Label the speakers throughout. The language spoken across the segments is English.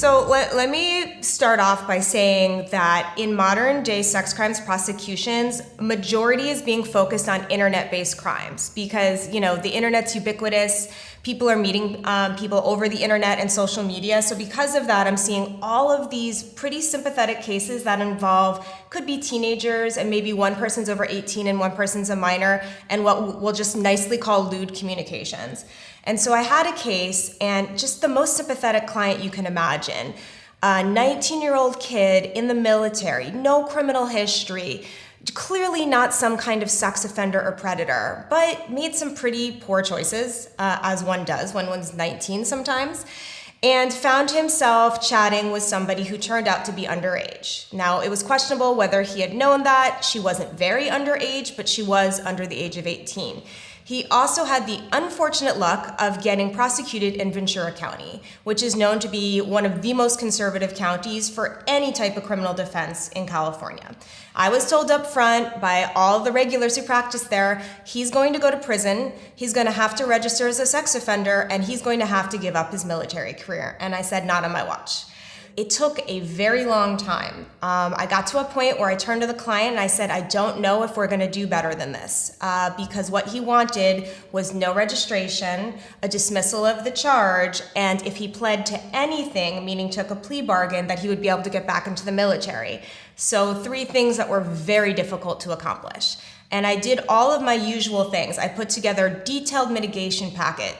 Speaker 1: So let me start off by saying that in modern day sex crimes prosecutions, majority is being focused on internet-based crimes because, the internet's ubiquitous. People are meeting people over the internet and social media. So because of that, I'm seeing all of these pretty sympathetic cases that could be teenagers, and maybe one person's over 18 and one person's a minor, and what we'll just nicely call lewd communications. And so I had a case, and just the most sympathetic client you can imagine. A 19-year-old kid in the military, no criminal history, clearly not some kind of sex offender or predator, but made some pretty poor choices, as one does when one's 19 sometimes, and found himself chatting with somebody who turned out to be underage. Now, it was questionable whether he had known that. She wasn't very underage, but she was under the age of 18. He also had the unfortunate luck of getting prosecuted in Ventura County, which is known to be one of the most conservative counties for any type of criminal defense in California. I was told up front by all the regulars who practice there, he's going to go to prison, he's going to have to register as a sex offender, and he's going to have to give up his military career. And I said, not on my watch. It took a very long time. I got to a point where I turned to the client and I said, I don't know if we're going to do better than this, because what he wanted was no registration, a dismissal of the charge, and if he pled to anything, meaning took a plea bargain, that he would be able to get back into the military. So 3 things that were very difficult to accomplish. And I did all of my usual things. I put together a detailed mitigation packet,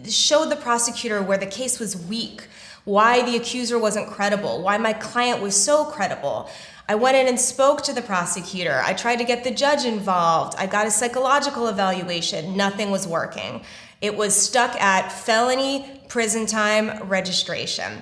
Speaker 1: showed the prosecutor where the case was weak, why the accuser wasn't credible, why my client was so credible. I went in and spoke to the prosecutor. I tried to get the judge involved. I got a psychological evaluation. Nothing was working. It was stuck at felony, prison time, registration.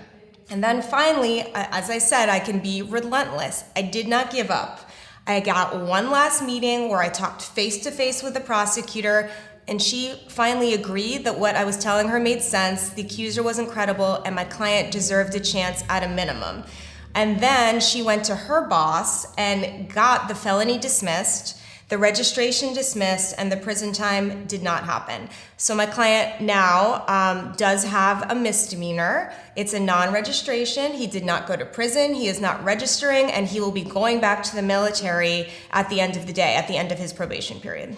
Speaker 1: And then finally, as I said, I can be relentless. I did not give up. I got one last meeting where I talked face-to-face with the prosecutor, and she finally agreed that what I was telling her made sense, the accuser wasn't credible, and my client deserved a chance at a minimum. And then she went to her boss and got the felony dismissed, the registration dismissed, and the prison time did not happen. So my client now does have a misdemeanor. It's a non-registration. He did not go to prison. He is not registering, and he will be going back to the military at the end of the day, at the end of his probation period.